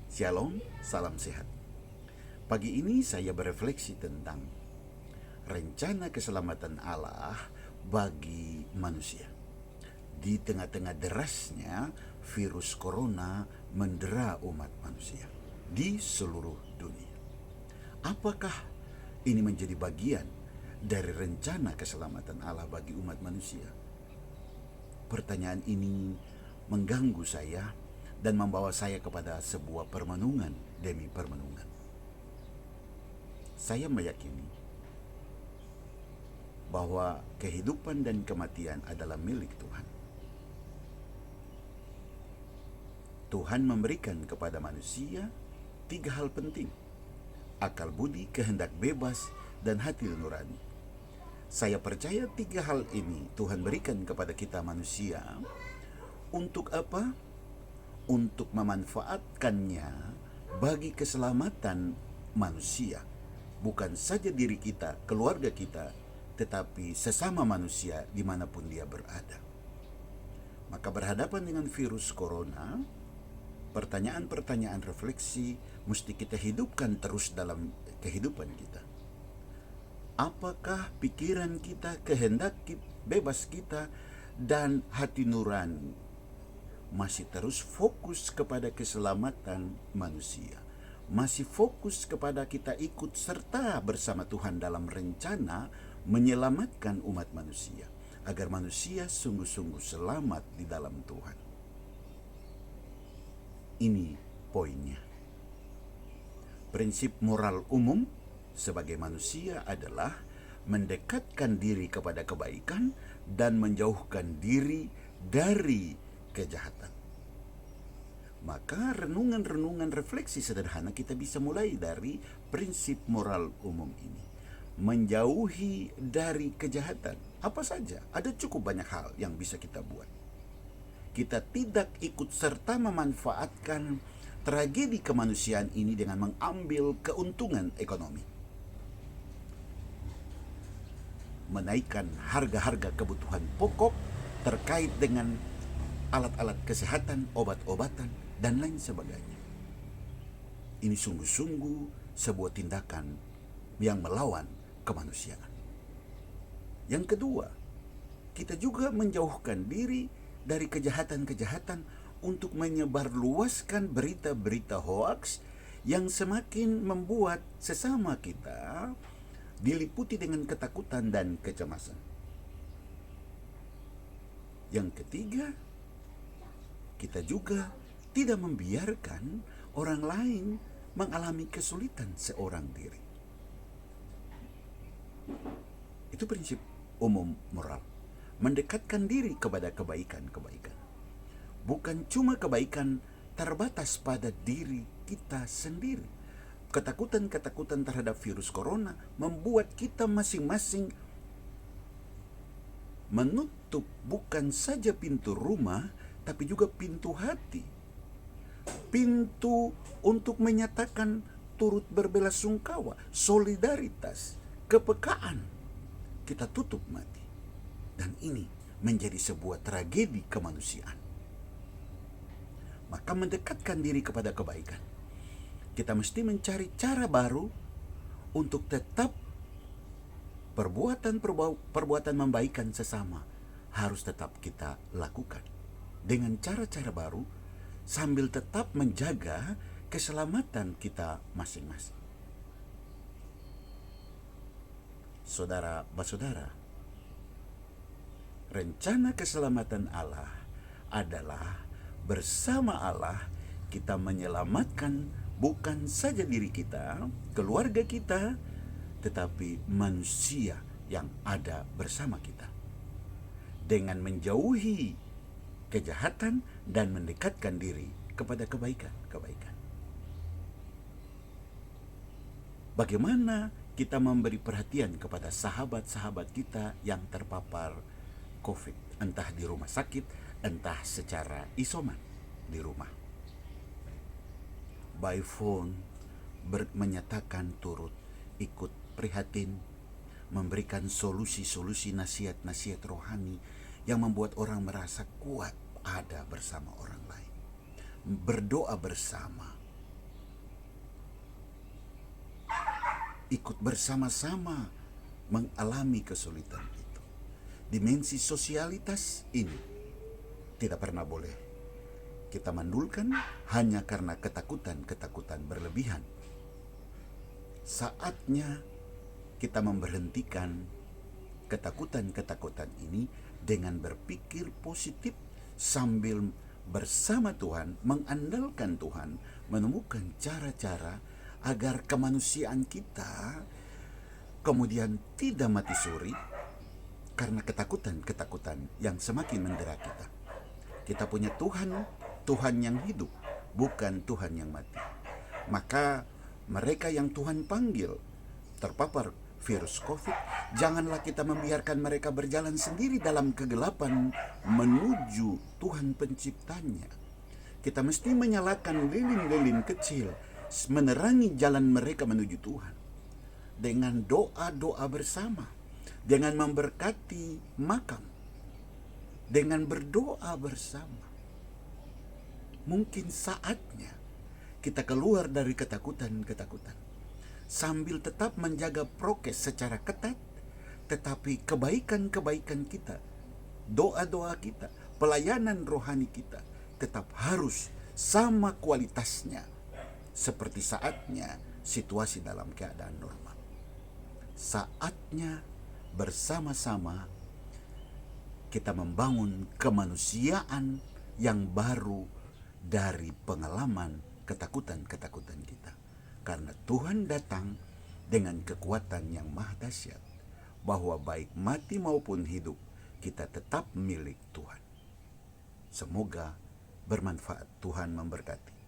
Shalom, salam sehat. Pagi ini saya berefleksi tentang rencana keselamatan Allah bagi manusia. Di tengah-tengah derasnya virus corona mendera umat manusia di seluruh dunia. Apakah ini menjadi bagian dari rencana keselamatan Allah bagi umat manusia? Pertanyaan ini mengganggu saya dan membawa saya kepada sebuah permenungan demi permenungan. Saya meyakini bahwa kehidupan dan kematian adalah milik Tuhan. Tuhan memberikan kepada manusia 3 hal penting: akal budi, kehendak bebas, dan hati nurani. Saya percaya 3 hal ini Tuhan berikan kepada kita manusia. Untuk apa? Untuk memanfaatkannya bagi keselamatan manusia. Bukan saja diri kita, keluarga kita, tetapi sesama manusia dimanapun dia berada. Maka berhadapan dengan virus corona, pertanyaan-pertanyaan refleksi mesti kita hidupkan terus dalam kehidupan kita. Apakah pikiran kita, kehendak bebas kita, dan hati nurani masih terus fokus kepada keselamatan manusia? Masih fokus kepada kita ikut serta bersama Tuhan dalam rencana menyelamatkan umat manusia, agar manusia sungguh-sungguh selamat di dalam Tuhan. Ini poinnya. Prinsip moral umum sebagai manusia adalah mendekatkan diri kepada kebaikan dan menjauhkan diri dari kejahatan. Maka renungan-renungan refleksi sederhana kita bisa mulai dari prinsip moral umum ini. Menjauhi dari kejahatan. Apa saja? Ada cukup banyak hal yang bisa kita buat. Kita tidak ikut serta memanfaatkan tragedi kemanusiaan ini dengan mengambil keuntungan ekonomi. Menaikkan harga-harga kebutuhan pokok terkait dengan alat-alat kesehatan, obat-obatan, dan lain sebagainya. Ini sungguh-sungguh sebuah tindakan yang melawan kemanusiaan. Yang kedua, kita juga menjauhkan diri dari kejahatan-kejahatan untuk menyebarluaskan berita-berita hoaks yang semakin membuat sesama kita diliputi dengan ketakutan dan kecemasan. Yang ketiga, kita juga tidak membiarkan orang lain mengalami kesulitan seorang diri. Itu prinsip umum moral. Mendekatkan diri kepada kebaikan-kebaikan. Bukan cuma kebaikan terbatas pada diri kita sendiri. Ketakutan-ketakutan terhadap virus corona membuat kita masing-masing menutup bukan saja pintu rumah, tapi juga pintu hati. Pintu untuk menyatakan turut berbelasungkawa, solidaritas, kepekaan. Kita tutup mati. Dan ini menjadi sebuah tragedi kemanusiaan. Maka mendekatkan diri kepada kebaikan. Kita mesti mencari cara baru untuk tetap perbuatan membaikan sesama harus tetap kita lakukan dengan cara-cara baru sambil tetap menjaga keselamatan kita masing-masing. Saudara-saudara, rencana keselamatan Allah adalah bersama Allah kita menyelamatkan bukan saja diri kita, keluarga kita, tetapi manusia yang ada bersama kita. Dengan menjauhi kejahatan dan mendekatkan diri kepada kebaikan-kebaikan. Bagaimana kita memberi perhatian kepada sahabat-sahabat kita yang terpapar COVID, entah di rumah sakit, entah secara isoman di rumah. By phone menyatakan turut ikut prihatin, memberikan solusi-solusi, nasihat-nasihat rohani yang membuat orang merasa kuat ada bersama orang lain. Berdoa bersama, ikut bersama-sama mengalami kesulitan itu. Dimensi sosialitas ini tidak pernah boleh kita mandulkan hanya karena ketakutan-ketakutan berlebihan. Saatnya kita memberhentikan ketakutan-ketakutan ini dengan berpikir positif sambil bersama Tuhan, mengandalkan Tuhan, menemukan cara-cara agar kemanusiaan kita kemudian tidak mati suri karena ketakutan-ketakutan yang semakin mendera kita. Kita punya Tuhan, Tuhan yang hidup, bukan Tuhan yang mati. Maka mereka yang Tuhan panggil terpapar virus COVID, janganlah kita membiarkan mereka berjalan sendiri dalam kegelapan menuju Tuhan penciptanya. Kita mesti menyalakan lilin-lilin kecil, menerangi jalan mereka menuju Tuhan dengan doa-doa bersama, dengan memberkati makam, dengan berdoa bersama. Mungkin saatnya kita keluar dari ketakutan-ketakutan sambil tetap menjaga prokes secara ketat, tetapi kebaikan-kebaikan kita, doa-doa kita, pelayanan rohani kita tetap harus sama kualitasnya seperti saatnya situasi dalam keadaan normal. Saatnya bersama-sama kita membangun kemanusiaan yang baru dari pengalaman ketakutan-ketakutan kita. Karena Tuhan datang dengan kekuatan yang maha dahsyat, bahwa baik mati maupun hidup kita tetap milik Tuhan. Semoga bermanfaat. Tuhan memberkati.